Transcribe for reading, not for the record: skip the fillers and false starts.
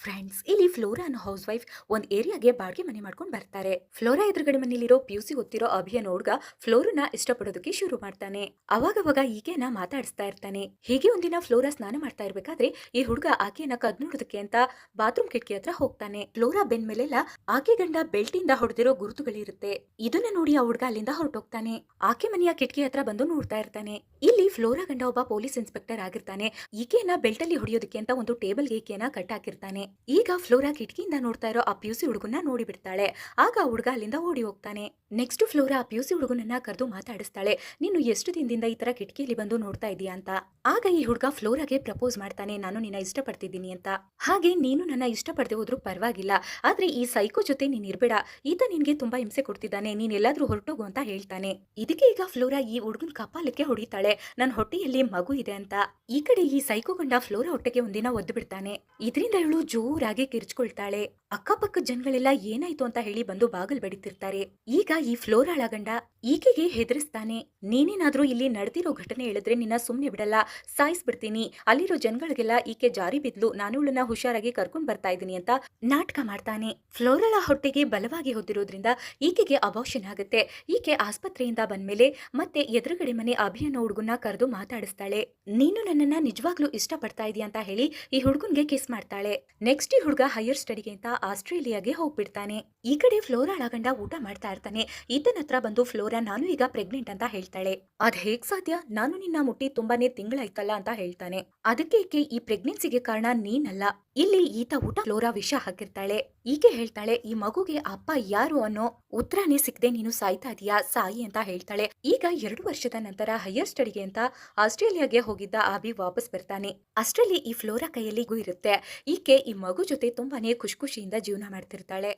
Friends, ಇಲ್ಲಿ flora ಅನ್ನೋ house wife ಒಂದ್ ಏರಿಯಾಗೆ ಬಾಡಿಗೆ ಮನೆ ಮಾಡ್ಕೊಂಡು ಬರ್ತಾರೆ. ಫ್ಲೋರಾ ಎದುರುಗಡೆ ಮನೇಲಿರೋ ಪಿಯುಸಿ ಓದ್ತಿರೋ ಅಭಿಯ ನೋಡ್ಗ ಫ್ಲೋರನ್ನ ಇಷ್ಟಪಡೋದಕ್ಕೆ ಶುರು ಮಾಡ್ತಾನೆ. ಅವಾಗವಾಗ ಈಕೆನ ಮಾತಾಡಿಸ್ತಾ ಇರ್ತಾನೆ. ಹೀಗೆ ಒಂದಿನ ಫ್ಲೋರಾ ಸ್ನಾನ ಮಾಡ್ತಾ ಇರ್ಬೇಕಾದ್ರೆ ಈ ಹುಡುಗ ಆಕೆಯನ್ನ ಕದ್ ನೋಡೋದಕ್ಕೆ ಅಂತ ಬಾತ್ರೂಮ್ ಕಿಟಕಿ ಹತ್ರ ಹೋಗ್ತಾನೆ. ಫ್ಲೋರಾ ಬೆನ್ ಮೇಲೆಲ್ಲ ಆಕೆ ಗಂಡ ಬೆಲ್ಟ್ ಇಂದ ಹೊಡೆದಿರೋ ಗುರುತುಗಳಿರುತ್ತೆ. ಇದನ್ನ ನೋಡಿ ಆ ಹುಡುಗ ಅಲ್ಲಿಂದ ಹೊರಟೋಗ್ತಾನೆ. ಆಕೆ ಮನೆಯ ಕಿಟಕಿ ಹತ್ರ ಬಂದು ನೋಡ್ತಾ ಇರ್ತಾನೆ. ಇಲ್ಲಿ ಫ್ಲೋರಾ ಗಂಡ ಒಬ್ಬ ಪೊಲೀಸ್ ಇನ್ಸ್ಪೆಕ್ಟರ್ ಆಗಿರ್ತಾನೆ. ಈಕೆಯನ್ನ ಬೆಲ್ಟ್ ಅಲ್ಲಿ ಹೊಡೆಯೋದಕ್ಕೆ ಅಂತ ಒಂದು ಟೇಬಲ್ ಈಕೆಯನ್ನ ಕಟ್ ಹಾಕಿರ್ತಾನೆ. ಈಗ ಫ್ಲೋರಾ ಕಿಟಕಿಯಿಂದ ನೋಡ್ತಾ ಇರೋ ಆ ಪಿಯುಸಿ ಹುಡುಗನ್ನ ನೋಡಿ ಬಿಡ್ತಾಳೆ. ಆಗ ಆ ಹುಡುಗ ಅಲ್ಲಿಂದ ಓಡಿ ಹೋಗ್ತಾನೆ. ನೆಕ್ಸ್ಟ್ ಫ್ಲೋರಾ ಆ ಪಿಯುಸಿ ಹುಡುಗನನ್ನ ಕರೆದು ಮಾತಾಡಿಸ್ತಾಳೆ. ನೀನು ಎಷ್ಟು ದಿನದಿಂದ ಈ ತರ ಕಿಟಕಿಯಲ್ಲಿ ಬಂದು ನೋಡ್ತಾ ಇದೀಯಾ ಅಂತ. ಆಗ ಈ ಹುಡುಗ ಫ್ಲೋರಾಗೆ ಪ್ರಪೋಸ್ ಮಾಡ್ತಾನೆ, ನಾನು ನಿನ್ನ ಇಷ್ಟಪಡ್ತಿದ್ದೀನಿ ಅಂತ. ಹಾಗೆ ನೀನು ನನ್ನ ಇಷ್ಟಪಡದೆ ಹೋದ್ರೂ ಪರವಾಗಿಲ್ಲ, ಆದ್ರೆ ಈ ಸೈಕೋ ಜೊತೆ ನೀನ್ ಇರ್ಬೇಡ, ಈತ ನಿನ್ಗೆ ತುಂಬಾ ಹಿಂಸೆ ಕೊಡ್ತಿದ್ದಾನೆ, ನೀನ್ ಎಲ್ಲಾದ್ರೂ ಹೊರಟೋಗು ಅಂತ ಹೇಳ್ತಾನೆ. ಇದಕ್ಕೆ ಈಗ ಫ್ಲೋರಾ ಈ ಹುಡುಗನ ಕಪಾಲಕ್ಕೆ ಹೊಡಿತಾಳೆ, ನನ್ನ ಹೊಟ್ಟೆಯಲ್ಲಿ ಮಗು ಇದೆ ಅಂತ. ಈ ಕಡೆ ಈ ಸೈಕೋ ಗಂಡ ಫ್ಲೋರಾ ಹೊಟ್ಟೆಗೆ ಒಂದಿನ ಒದ್ದು ಬಿಡ್ತಾನೆ. ಇದರಿಂದ ಇವಳು ಜೋರಾಗಿ ಕಿರ್ಚ್ಕೊಳ್ತಾಳೆ. ಅಕ್ಕಪಕ್ಕ ಜನಗಳೆಲ್ಲ ಏನಾಯ್ತು ಅಂತ ಹೇಳಿ ಬಂದು ಬಾಗಲ್ ಬಡಿತಿರ್ತಾರೆ. ಈಗ ಈ ಫ್ಲೋರಾಳ ಗಂಡ ಈಕೆಗೆ ಹೆದರಿಸ್ತಾನೆ. ನೀನೇನಾದ್ರೂ ಇಲ್ಲಿ ನಡೆದಿರೋ ಘಟನೆ ಹೇಳಿದ್ರೆ ನಿನ್ನ ಸುಮ್ನೆ ಬಿಡಲ್ಲ, ಸಾಯಿಸ್ಬಿಡ್ತೀನಿ. ಅಲ್ಲಿರೋ ಜನಗಳಿಗೆಲ್ಲ ಈಕೆ ಜಾರಿ ಬಿದ್ಲು, ನಾನು ಇವಳನ್ನ ಹುಷಾರಾಗಿ ಕರ್ಕೊಂಡ್ ಬರ್ತಾ ಇದ್ದೀನಿ ಅಂತ ನಾಟಕ ಮಾಡ್ತಾನೆ. ಫ್ಲೋರಾಳ ಹೊಟ್ಟೆಗೆ ಬಲವಾಗಿ ಹೊದ್ದಿರೋದ್ರಿಂದ ಈಕೆಗೆ ಅಬಾರ್ಷನ್ ಆಗುತ್ತೆ. ಈಕೆ ಆಸ್ಪತ್ರೆಯಿಂದ ಬಂದ್ಮೇಲೆ ಮತ್ತೆ ಎದುರುಗಡೆ ಮನೆ ಅಭಿಯನ್ನ ಹುಡುಗನ್ನ ಕರೆದು ಮಾತಾಡಿಸ್ತಾಳೆ. ನೀನು ನನ್ನನ್ನ ನಿಜವಾಗ್ಲೂ ಇಷ್ಟ ಪಡ್ತಾ ಇದೀಯ ಅಂತ ಹೇಳಿ ಈ ಹುಡುಗನ್ಗೆ ಕಿಸ್ ಮಾಡ್ತಾಳೆ. ನೆಕ್ಸ್ಟ್ ಈ ಹುಡುಗ ಹೈಯರ್ ಸ್ಟಡಿಗೆ ಅಂತ ಆಸ್ಟ್ರೇಲಿಯಾಗೆ ಹೋಗ್ಬಿಡ್ತಾನೆ. ಈ ಕಡೆ ಫ್ಲೋರಾಳ ಗಂಡ ಊಟ ಮಾಡ್ತಾ ಇರ್ತಾನೆ. ಈತನ ಹತ್ರ ಬಂದು ಫ್ಲೋರಾ ನಾನು ಈಗ ಪ್ರೆಗ್ನೆಂಟ್ ಅಂತ ಹೇಳ್ತಾಳೆ. ಅದ್ ಹೇಗ್ ಸಾಧ್ಯ, ನಾನು ನಿನ್ನ ಮುಟ್ಟಿ ತುಂಬಾನೇ ತಿಂಗಳಾಯ್ತಲ್ಲ ಅಂತ ಹೇಳ್ತಾನೆ. ಅದಕ್ಕೆ ಈಕೆ ಈ ಪ್ರೆಗ್ನೆನ್ಸಿಗೆ ಕಾರಣ ನೀನಲ್ಲ, ಇಲ್ಲಿ ಈತ ಊಟ ಫ್ಲೋರಾ ವಿಷ ಹಾಕಿರ್ತಾಳೆ. ಈಕೆ ಹೇಳ್ತಾಳೆ, ಈ ಮಗುಗೆ ಅಪ್ಪ ಯಾರು ಅನ್ನೋ ಉತ್ತರನೇ ಸಿಕ್ಕದೆ ನೀನು ಸಾಯ್ತಾ ಇದೀಯಾ, ಸಾಯಿ ಅಂತ ಹೇಳ್ತಾಳೆ. ಈಗ 2 ವರ್ಷದ ನಂತರ ಹೈಯರ್ ಸ್ಟಡಿಗೆ ಅಂತ ಆಸ್ಟ್ರೇಲಿಯಾಗೆ ಹೋಗಿದ್ದ ಅಭಿ ವಾಪಸ್ ಬರ್ತಾನೆ. ಅಷ್ಟರಲ್ಲಿ ಈ ಫ್ಲೋರಾ ಕೈಯಲ್ಲಿ ಇರುತ್ತೆ. ಈಕೆ ಈ ಮಗು ಜೊತೆ ತುಂಬಾನೇ ಖುಷಿಯಿಂದ ಜೀವನ ಮಾಡ್ತಿರ್ತಾಳೆ.